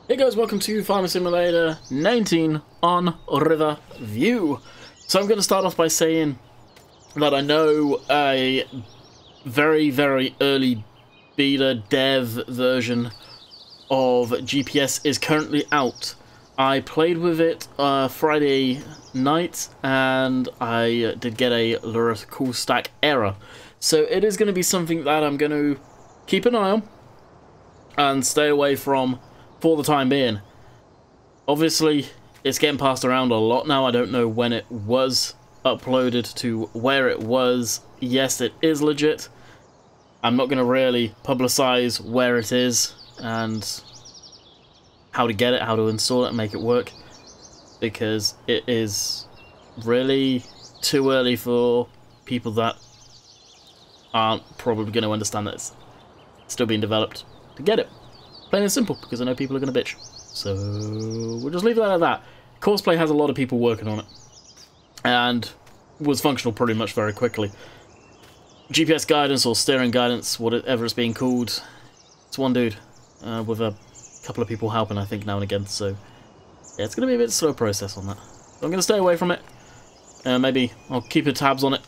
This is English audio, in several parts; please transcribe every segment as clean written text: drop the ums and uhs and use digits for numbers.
Hey guys, welcome to Farming Simulator 19 on Riverview. So I'm going to start off by saying that I know a very early beta dev version of GPS is currently out. I played with it Friday night and I did get a cool stack error. So it is going to be something that I'm going to keep an eye on and stay away from for the time being. Obviously, it's getting passed around a lot now. I don't know when it was uploaded to where it was. Yes, it is legit. I'm not going to really publicize where it is and how to get it, how to install it and make it work, because it is really too early for people that aren't probably going to understand that it's still being developed to get it. Plain and simple, because I know people are going to bitch. So we'll just leave that at that. Courseplay has a lot of people working on it, and was functional pretty much very quickly. GPS guidance or steering guidance, whatever it's being called, it's one dude with a couple of people helping, I think, now and again. So yeah, it's going to be a bit slow process on that. So I'm going to stay away from it. Maybe I'll keep the tabs on it,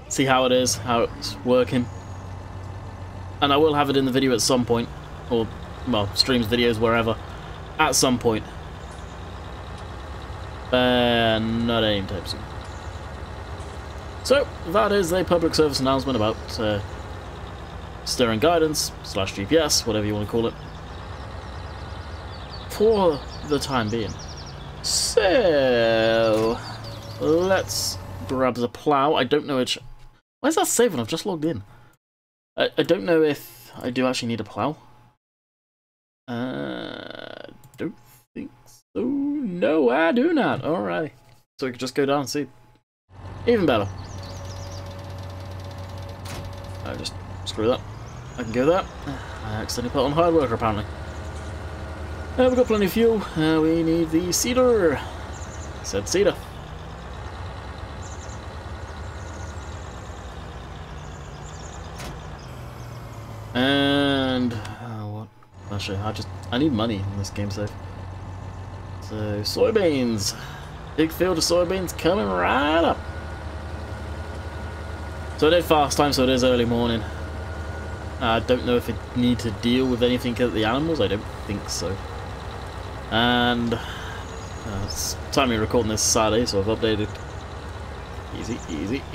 see how it is, how it's working, and I will have it in the video at some point, or well, streams, videos, wherever, at some point. Not anytime soon. So, that is a public service announcement about steering guidance, / GPS, whatever you want to call it, for the time being. So, let's grab the plow. I don't know which... Why is that saving? I've just logged in. I don't know if I do actually need a plow. Don't think so. No, I do not. Alright. So we can just go down and see. Even better. Just screw that. I can go there. I accidentally put on hard worker apparently. We've got plenty of fuel. We need the cedar. Said cedar. And what? Actually, I need money in this game save. So soybeans, big field of soybeans coming right up. So I did fast time, so it is early morning. I don't know if it need to deal with anything at the animals. I don't think so. And it's time me recording this Saturday, so I've updated.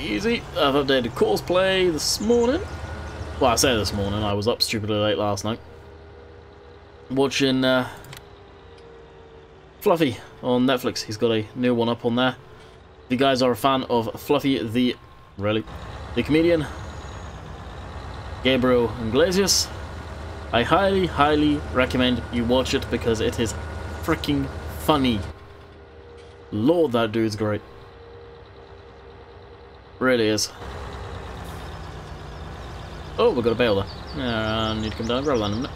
Easy. I've updated Courseplay this morning. Well, I say this morning. I was up stupidly late last night, watching Fluffy on Netflix. He's got a new one up on there. If you guys are a fan of Fluffy the comedian, Gabriel Iglesias, I highly recommend you watch it because it is freaking funny. Lord, that dude's great. Really is. Oh, we've got a bale there. I need to come down and grab that in a minute.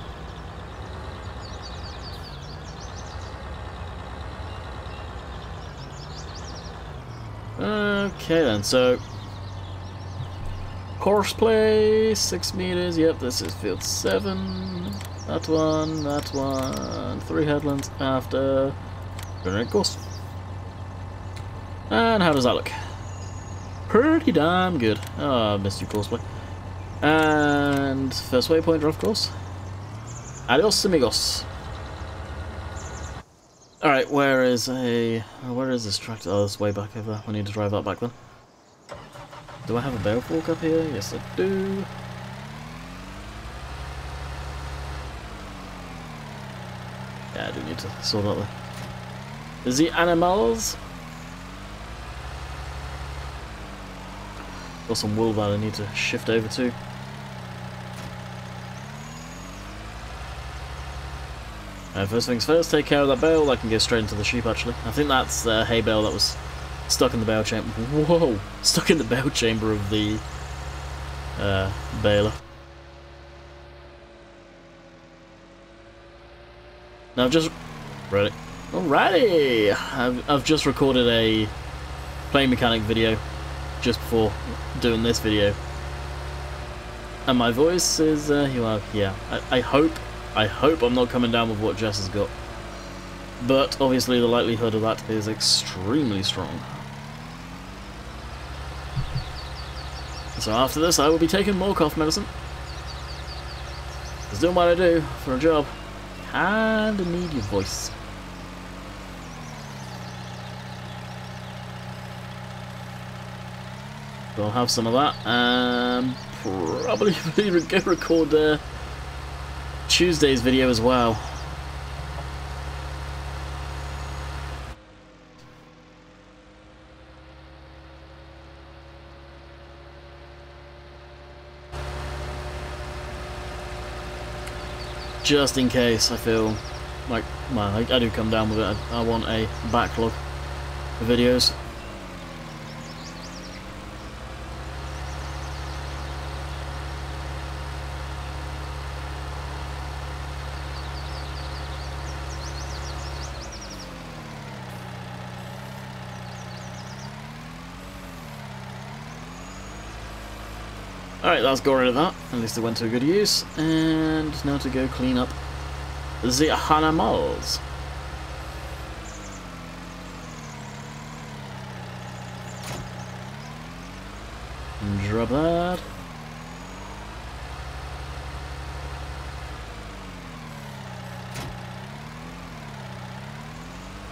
Okay then, so Courseplay, 6 meters, yep, this is field 7, that one, 3 headlands after generic course. And how does that look? Pretty damn good. Oh, I missed you, Courseplay. And first waypoint, of course. Adios, amigos. Alright, where is this tractor? Oh, it's way back over there. I need to drive that back then. Do I have a bale fork up here? Yes, I do. Yeah, I do need to sort out the animals. Got some wool that I need to shift over to. First things first, take care of that bale. I can go straight into the sheep actually. I think that's the hay bale that was stuck in the bale chamber. Whoa! Stuck in the bale chamber of the baler. Now I've just... Ready? Alrighty! I've just recorded a plane mechanic video just before doing this video. And my voice is, yeah. I hope I'm not coming down with what Jess has got. but obviously the likelihood of that is extremely strong. So after this, I will be taking more cough medicine. Because doing what I do for a job, kinda need your voice. So I'll have some of that, and probably go record Tuesday's video as well. Just in case I feel like, well, I do come down with it. I want a backlog of videos. Alright, that's got rid of that. At least it went to a good use. And now to go clean up the animals. Drop that.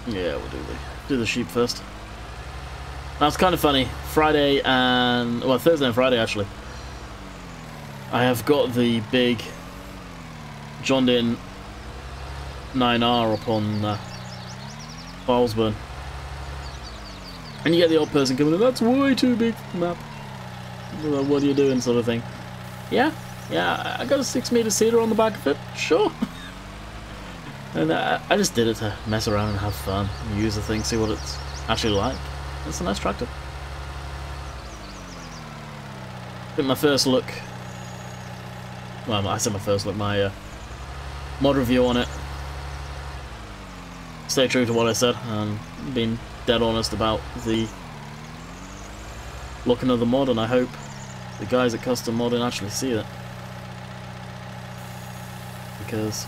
Yeah, we'll do the sheep first. That's kind of funny. Friday and, well, Thursday and Friday actually, I have got the big John Deere 9R up on Bilesburn. And you get the odd person coming in, that's way too big for the map. What are you doing, sort of thing. Yeah, I got a 6-meter cedar on the back of it, sure. And I just did it to mess around and have fun, and use the thing, see what it's actually like. It's a nice tractor. I think my first look, well, I said my first look, my mod review on it, stay true to what I said, and being dead honest about the looking of the mod, and I hope the guys at Custom Modding actually see it. Because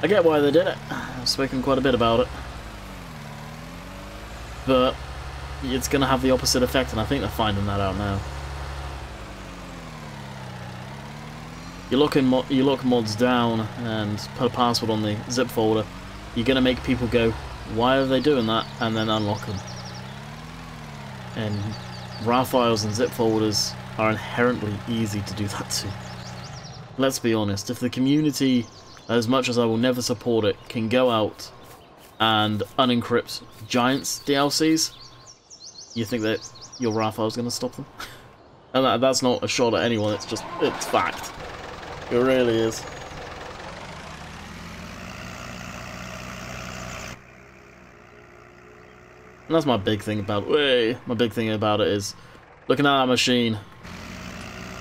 I get why they did it. I've spoken quite a bit about it. But it's going to have the opposite effect, and I think they're finding that out now. You lock mods down and put a password on the zip folder, you're going to make people go, why are they doing that? And then unlock them. And RAR files and zip folders are inherently easy to do that to. Let's be honest, if the community, as much as I will never support it, can go out and unencrypt Giants DLCs, you think that your RAR file is going to stop them? And that's not a shot at anyone, it's fact. It really is. And that's my big thing about it. My big thing about it is looking at that machine.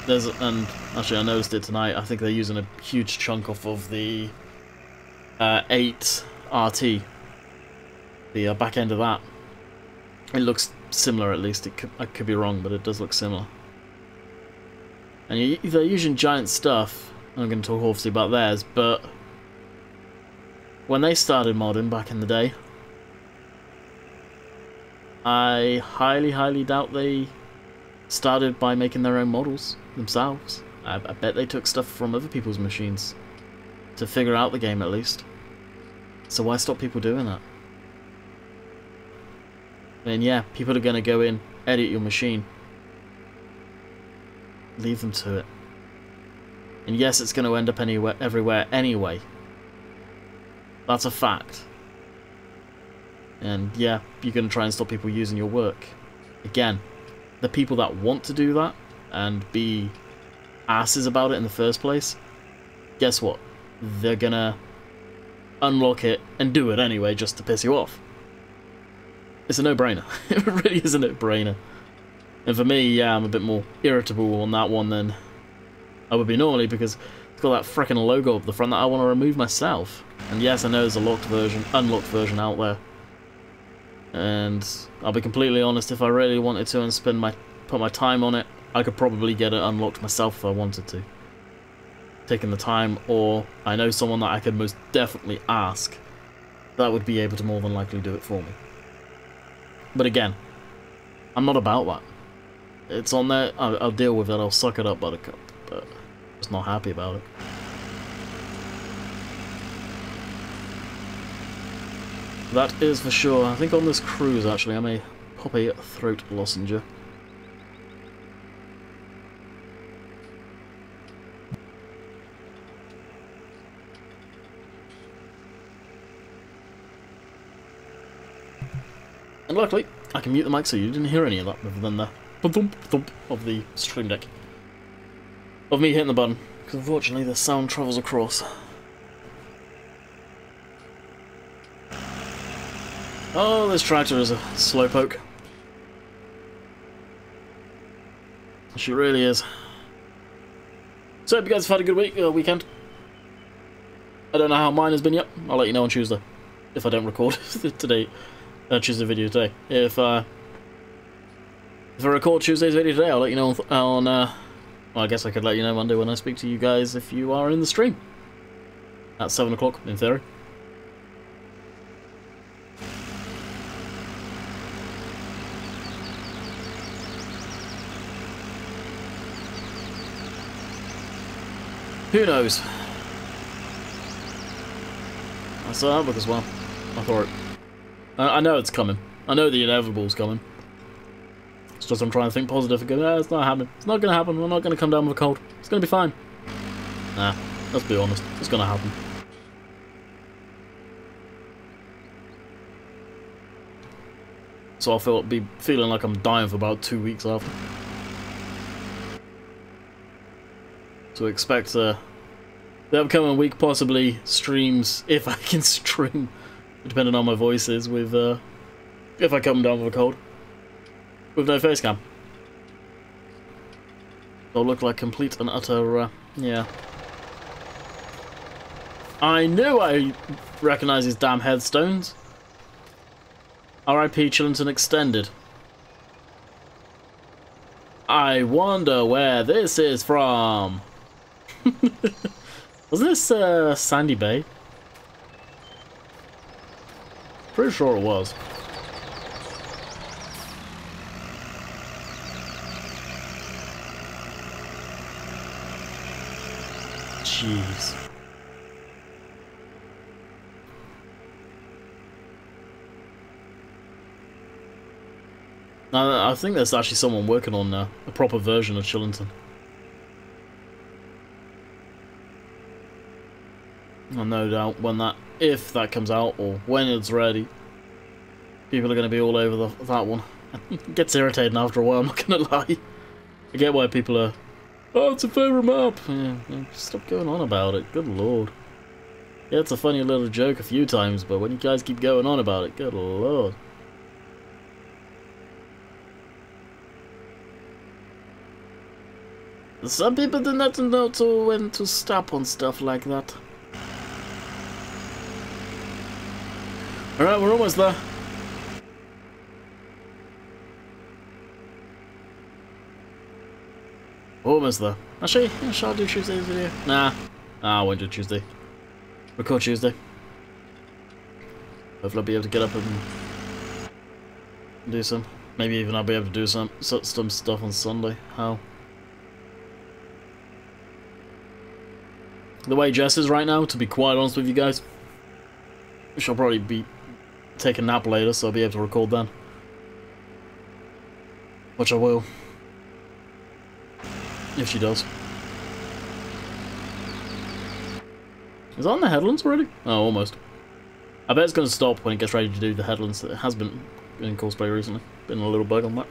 And actually I noticed it tonight. I think they're using a huge chunk off of the 8 RT. The back end of that. It looks similar, at least. I could be wrong, but it does look similar. And they're using Giant stuff. I'm going to talk obviously about theirs, but when they started modding back in the day, I highly doubt they started by making their own models themselves. I bet they took stuff from other people's machines to figure out the game, at least. So why stop people doing that? I mean, yeah, people are going to go in, edit your machine. Leave them to it. And yes, it's going to end up everywhere anyway. That's a fact. And yeah, you're going to try and stop people using your work. Again, the people that want to do that and be asses about it in the first place, guess what? They're going to unlock it and do it anyway just to piss you off. It's a no-brainer. It really is a no-brainer. And for me, yeah, I'm a bit more irritable on that one than I would be normally, because it's got that frickin' logo up the front that I want to remove myself. And yes, I know there's a unlocked version out there. And I'll be completely honest, if I really wanted to and put my time on it, I could probably get it unlocked myself if I wanted to. Taking the time, or I know someone that I could most definitely ask that would be able to more than likely do it for me. But again, I'm not about that. It's on there, I'll deal with it, I'll suck it up, buttercup, but I'm just not happy about it. That is for sure. I think on this cruise, actually, I may pop a throat lozenge. And luckily, I can mute the mic so you didn't hear any of that, other than the thump thump of the stream deck. Of me hitting the button, because unfortunately the sound travels across. Oh, this tractor is a slowpoke. She really is. So, hope you guys have had a good weekend. I don't know how mine has been yet. I'll let you know on Tuesday, if I don't record today. Tuesday video today. If I record Tuesday's video today, I'll let you know on well, I guess I could let you know Monday when I speak to you guys if you are in the stream. At 7 o'clock, in theory. Who knows? I saw that book as well. I thought I know it's coming. I know the inevitable's coming. It's just I'm trying to think positive and go, no, it's not happening. It's not going to happen. We're not going to come down with a cold. It's going to be fine. Nah, let's be honest. It's going to happen. So I'll be feeling like I'm dying for about 2 weeks after. So expect the upcoming week possibly streams, if I can stream, depending on my voices, with if I come down with a cold, with no face cam. I'll look like complete and utter, yeah. I knew I recognised these damn headstones. R.I.P. Chillington Extended. I wonder where this is from. Wasn't this Sandy Bay? Pretty sure it was. Jeez. Now, I think there's actually someone working on a proper version of Chillington. And no doubt when if that comes out, or when it's ready, people are going to be all over that one. It gets irritating after a while, I'm not going to lie. I get why people are, oh, it's a favourite map. Yeah, stop going on about it, good lord. Yeah, it's a funny little joke a few times, but when you guys keep going on about it, good lord. Some people do not know when to stop on stuff like that. Alright, we're almost there. Almost there. Actually, yeah, shall I do Tuesday's video? Nah. I won't do Tuesday. Record Tuesday. Hopefully I'll be able to get up and do some. Maybe even I'll be able to do some stuff on Sunday. How? The way Jess is right now, to be quite honest with you guys, she'll probably be taking a nap later, so I'll be able to record then. Which I will. If she does. Is it on the headlands already? Oh, almost. I bet it's going to stop when it gets ready to do the headlands. It has been in cosplay recently. Been a little bug on that.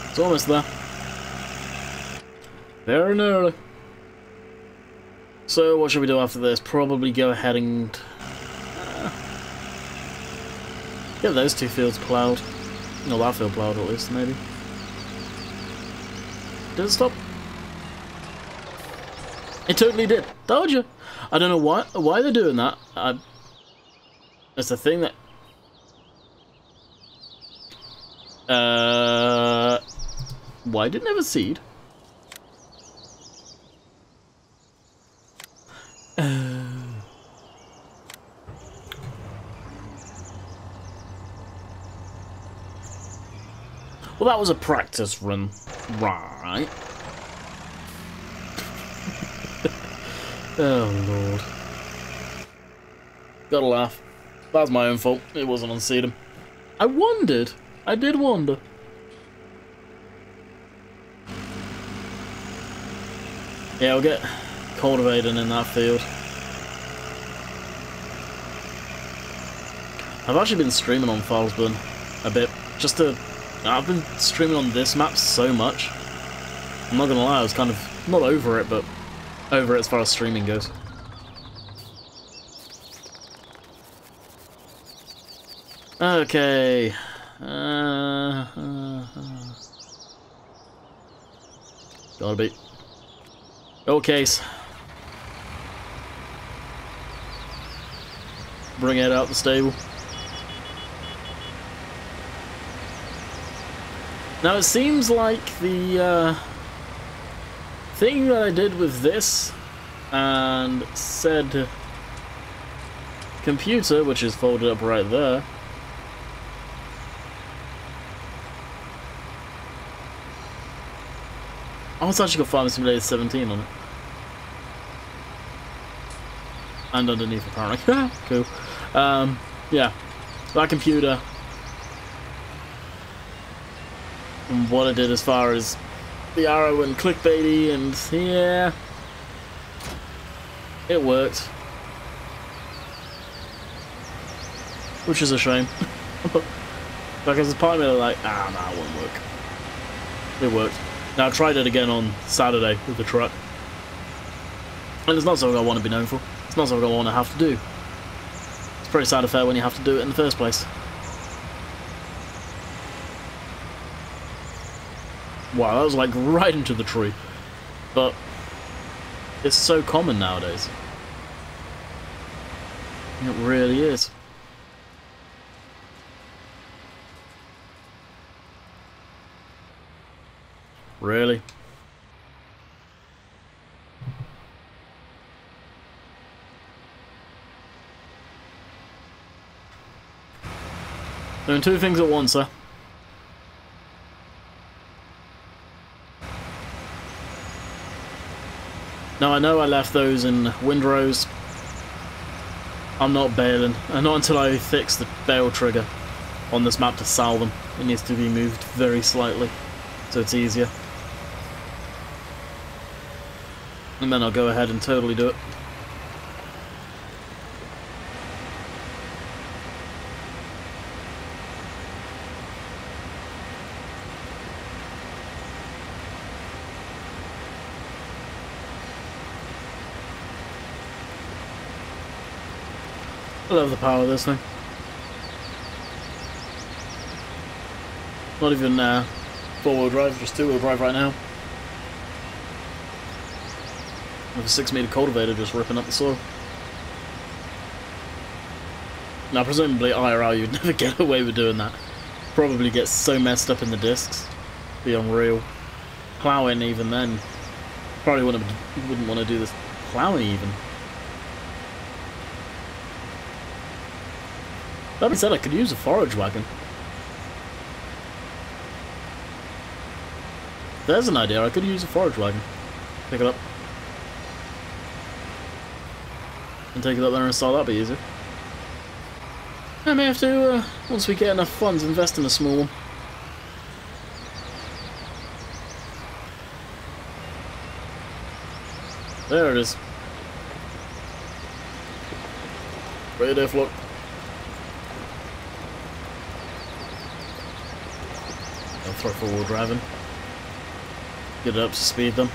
It's almost there. Very nearly. So, what should we do after this? Probably go ahead and get those two fields ploughed. No, that field ploughed at least, maybe. Did it stop? It totally did. Told you. I don't know why they're doing that. It's a thing that Why didn't I have a seed? Well, that was a practice run, right? Oh, Lord. Gotta laugh. That was my own fault. It wasn't on Sedum. I wondered. I did wonder. Yeah, we'll get cultivating in that field. I've actually been streaming on Falsburn a bit, just to... I've been streaming on this map so much. I'm not gonna lie, I was kind of not over it, but over it as far as streaming goes. Okay. Gotta be. Go case. Bring it out the stable. Now it seems like the thing that I did with this and said computer, which is folded up right there, oh, it's actually got Farming Simulator 17 on it. And underneath, apparently. Cool. Yeah. That computer. And what I did as far as the arrow and clickbaity, and yeah. It worked. Which is a shame. Because it's part of me like, nah, it won't work. It worked. Now I tried it again on Saturday with the truck. And it's not something I want to be known for. It's not something I want to have to do. It's pretty sad affair when you have to do it in the first place. Wow, that was like right into the tree. But it's so common nowadays. It really is. Really? Doing two things at once, sir. Now I know I left those in windrows. I'm not baling, and not until I fix the bale trigger on this map to sell them. It needs to be moved very slightly, so it's easier. And then I'll go ahead and totally do it. I love the power of this thing. Not even four-wheel drive, just two-wheel drive right now. With a 6-meter cultivator just ripping up the soil. Now, presumably IRL, you'd never get away with doing that. Probably get so messed up in the discs. Be unreal. Plowing, even then. Probably wouldn't want to do this plowing, even. That being said, I could use a forage wagon. There's an idea, I could use a forage wagon. Pick it up. And take it up there and install, that'd be easy. I may have to, once we get enough funds, invest in a small one. There it is. Right there, float. I'll throw four-wheel driving. Get it up to speed them.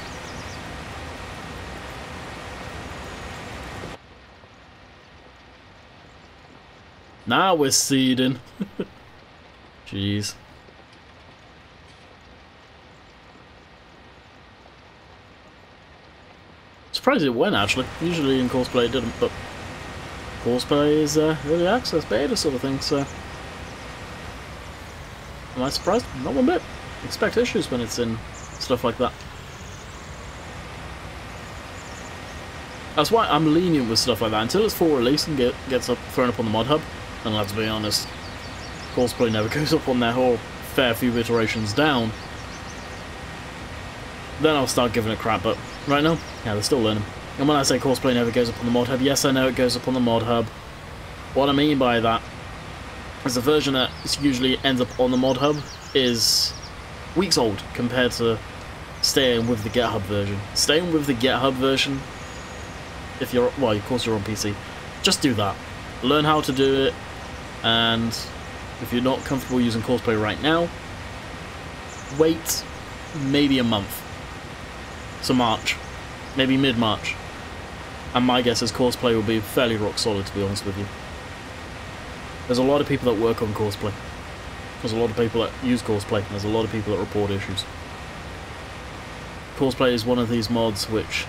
Now we're seeding. Jeez. Surprised it went, actually. Usually in Courseplay it didn't, but Courseplay is early access beta sort of thing, so Am I surprised? Not one bit. Expect issues when it's in stuff like that. That's why I'm lenient with stuff like that. Until it's full release and gets thrown up on the mod hub, and let's be honest, Courseplay never goes up on there, or fair few iterations down, then I'll start giving it crap. But right now, yeah, they're still learning. And when I say Courseplay never goes up on the mod hub, yes, I know it goes up on the mod hub. What I mean by that is the version that usually ends up on the mod hub is weeks old compared to staying with the GitHub version. Staying with the GitHub version, if you're, well, of course you're on PC, just do that. Learn how to do it, and if you're not comfortable using Courseplay right now, wait maybe a month. So March, maybe mid-March. And my guess is Courseplay will be fairly rock solid, to be honest with you. There's a lot of people that work on Courseplay. There's a lot of people that use Courseplay. There's a lot of people that report issues. Courseplay is one of these mods which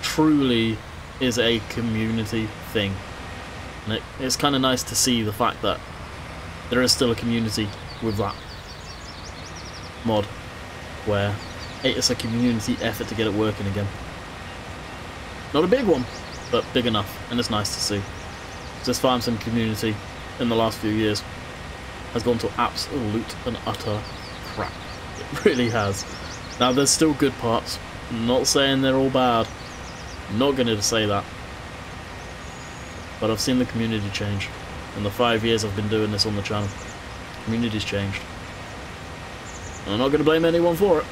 truly is a community thing. And it's kind of nice to see the fact that there is still a community with that mod, where it's a community effort to get it working again. Not a big one, but big enough, and it's nice to see. This farm sim community in the last few years has gone to absolute and utter crap. It really has. Now there's still good parts. I'm not saying they're all bad. I'm not going to say that. But I've seen the community change. In the 5 years I've been doing this on the channel, the community's changed. And I'm not going to blame anyone for it,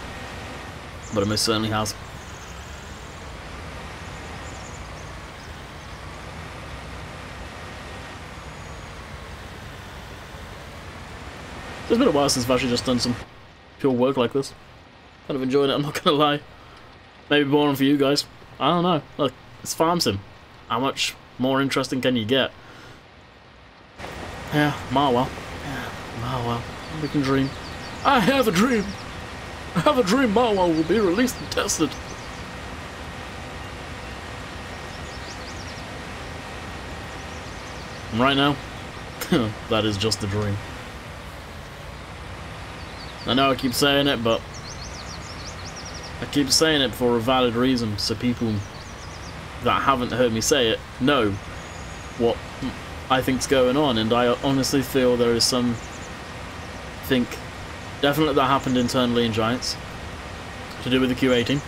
but it most certainly has. It's been a while since I've actually just done some pure work like this. Kind of enjoying it, I'm not going to lie. Maybe boring for you guys. I don't know. Look, it's farm sim. How much more interesting can you get? Yeah, Marwell. Yeah, Marwell. We can dream. I have a dream. I have a dream Marwell will be released and tested. And right now, that is just a dream. I know I keep saying it, but I keep saying it for a valid reason, so people that haven't heard me say it know what I think's going on, and I honestly feel there is something definite that happened internally in Giants to do with the QA team.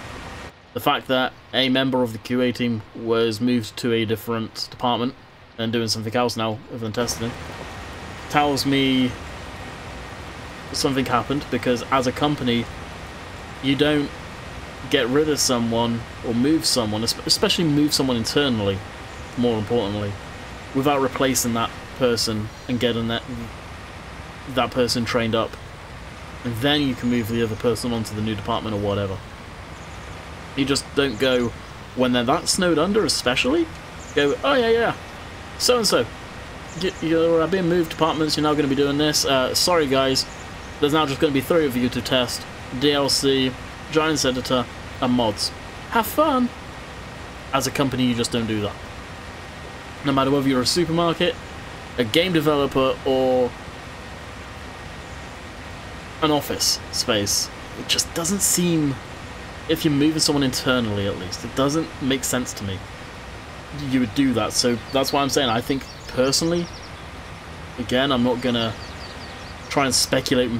The fact that a member of the QA team was moved to a different department and doing something else now other than testing tells me something happened, because as a company you don't get rid of someone or move someone, especially move someone internally, more importantly, without replacing that person and getting that person trained up, and then you can move the other person onto the new department or whatever. You just don't go, when they're that snowed under especially, go, oh yeah, so and so, you're being moved departments, you're now going to be doing this, sorry guys, there's now just going to be 3 of you to test DLC, Giants editor, and mods. Have fun! As a company, you just don't do that. No matter whether you're a supermarket, a game developer, or an office space. It just doesn't seem, if you're moving someone internally at least, it doesn't make sense to me you would do that. So that's why I'm saying, I think personally, again, I'm not gonna try and speculate,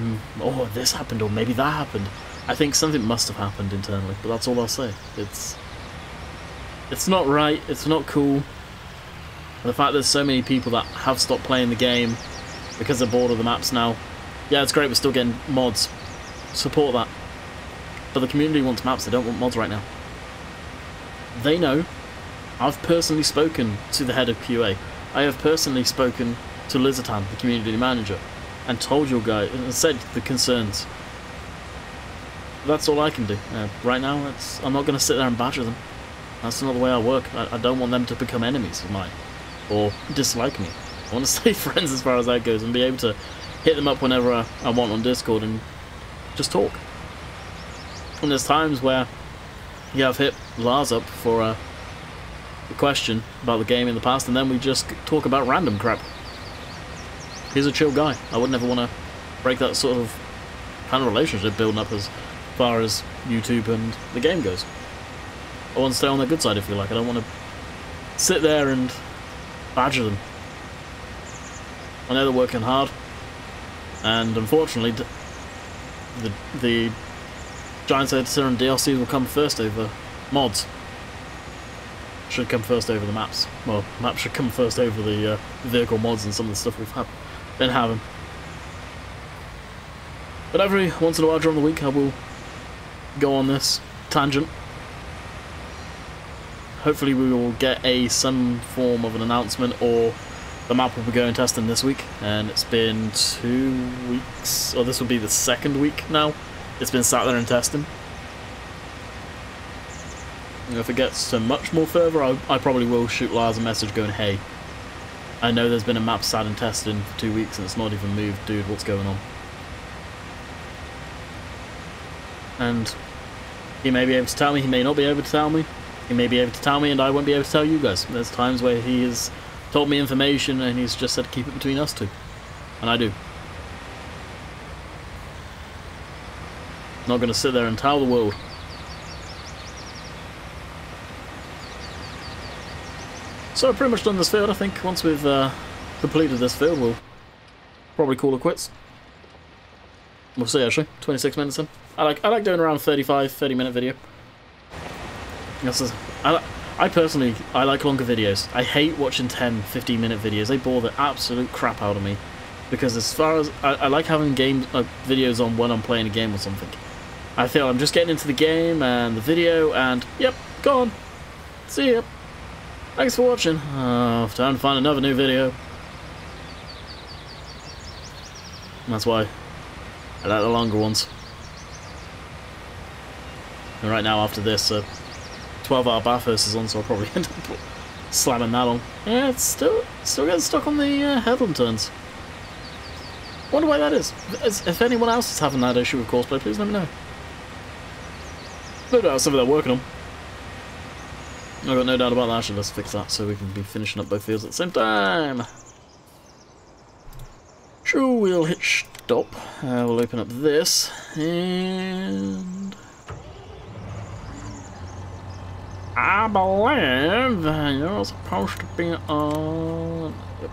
oh, this happened or maybe that happened. I think something must have happened internally, but that's all I'll say. It's not right, it's not cool. The fact there's so many people that have stopped playing the game because they're bored of the maps now. Yeah, it's great, we're still getting mods. Support that. But the community wants maps, they don't want mods right now. They know. I've personally spoken to the head of QA. I have personally spoken to Lizatan, the community manager, and told your guy, and said the concerns. That's all I can do. Right now, I'm not going to sit there and badger them. That's not the way I work. I don't want them to become enemies of mine, or dislike me. I want to stay friends as far as that goes, and be able to hit them up whenever I want on Discord and just talk. And there's times where, yeah, I've hit Lars up for a question about the game in the past, and then we just talk about random crap. He's a chill guy. I would never want to break that sort of kind of relationship building up as far as YouTube and the game goes. I want to stay on their good side, if you like. I don't want to sit there and badger them. I know they're working hard, and unfortunately, the Giants Editor and DLCs will come first over mods. Should come first over the maps. Well, maps should come first over the vehicle mods and some of the stuff we've been having. But every once in a while during the week, I will go on this tangent. Hopefully we will get some form of an announcement, or the map will be going testing this week, and it's been 2 weeks, or this will be the second week now. It's been sat there and testing. And if it gets to much more further, I probably will shoot Lars a message going, hey, I know there's been a map sat and testing for 2 weeks and it's not even moved, dude, what's going on? And he may be able to tell me, he may not be able to tell me. He may be able to tell me and I won't be able to tell you guys. There's times where he has told me information and he's just said to keep it between us two. And I do. Not going to sit there and tell the world. So I've pretty much done this field. I think once we've completed this field, we'll probably call it quits. We'll see actually. 26 minutes in. I like doing around 30 minute video. I personally like longer videos. I hate watching 10, 15 minute videos. They bore the absolute crap out of me. Because as far as I like having videos on when I'm playing a game or something. I feel I'm just getting into the game and the video and yep, gone. See ya. Thanks for watching. Time to find another new video. And that's why I like the longer ones. And right now after this, 12-hour Bathurst is on, so I'll probably end up slamming that on. Yeah, it's still getting stuck on the headland turns. Wonder why that is. If anyone else is having that issue with Courseplay, please let me know. No doubt something they're working on. I've got no doubt about that. Actually, let's fix that so we can be finishing up both fields at the same time. Sure, we'll hit stop. We'll open up this, and I believe you're supposed to be on. Yep.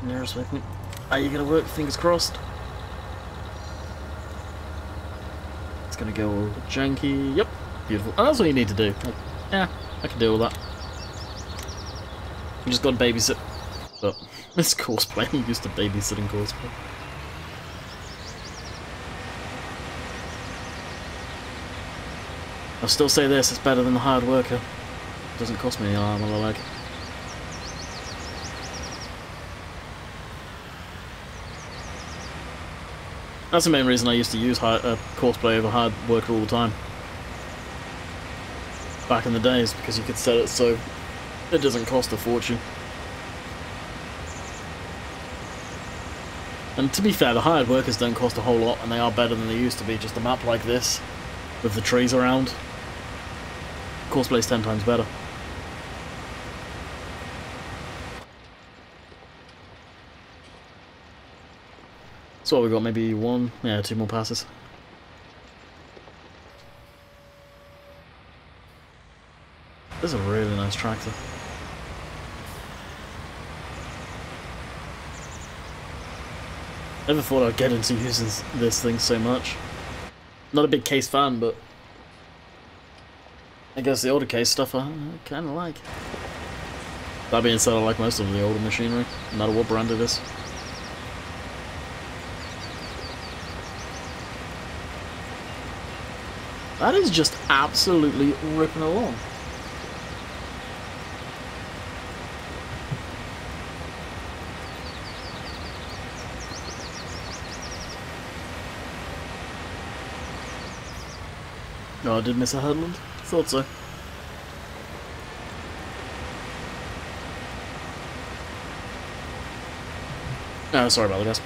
Nearest waypoint. Are you gonna work? Fingers crossed. It's gonna go janky. Yep. Beautiful. And that's what you need to do. Yeah, I can deal with that. You just got to babysit. But it's Courseplay. I'm used to babysitting Courseplay. I'll still say this, it's better than the hired worker. It doesn't cost me an arm or a leg. That's the main reason I used to use Courseplay over hired worker all the time. Back in the days, because you could set it so it doesn't cost a fortune. And to be fair, the hired workers don't cost a whole lot, and they are better than they used to be. Just a map like this, with the trees around, Courseplay's 10 times better. So what, we got maybe 2 more passes. This is a really nice tractor. Never thought I'd get into using this thing so much. Not a big Case fan, but I guess the older Case stuff I kind of like. That being said, I like most of the older machinery, no matter what brand it is. That is just absolutely ripping along. Oh, I did miss a headland? Thought so. Oh, sorry about that, guys.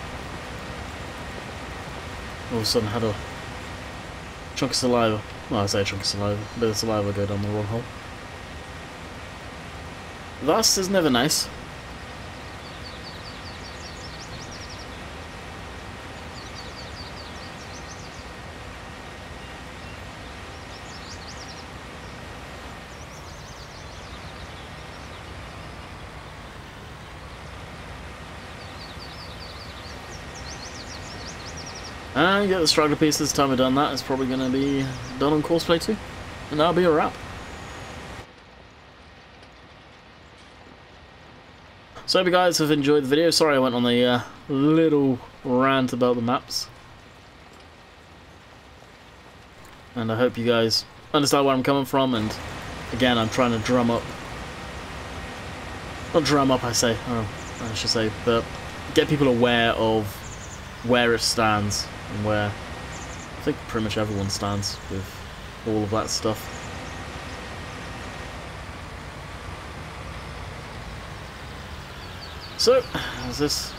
All of a sudden had a chunk of saliva. Well, I say a chunk of saliva. A bit of saliva go down the wrong hole. This is never nice. And get the straggler piece this time I've done that. It's probably going to be done on courseplay too. And that'll be a wrap. So I hope you guys have enjoyed the video. Sorry I went on a little rant about the maps. And I hope you guys understand where I'm coming from. And again, I'm trying to drum up... Not drum up, I should say. But get people aware of where it stands. And where I think pretty much everyone stands with all of that stuff. So, as this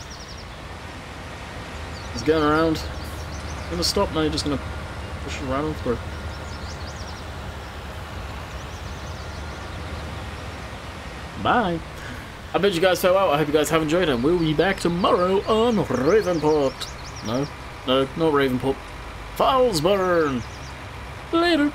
is going around, gonna stop now, you're just gonna push it around through. Bye! I bid you guys farewell, I hope you guys have enjoyed, and we'll be back tomorrow on Ravenport. No, not Ravenport. Foulsburn! Later!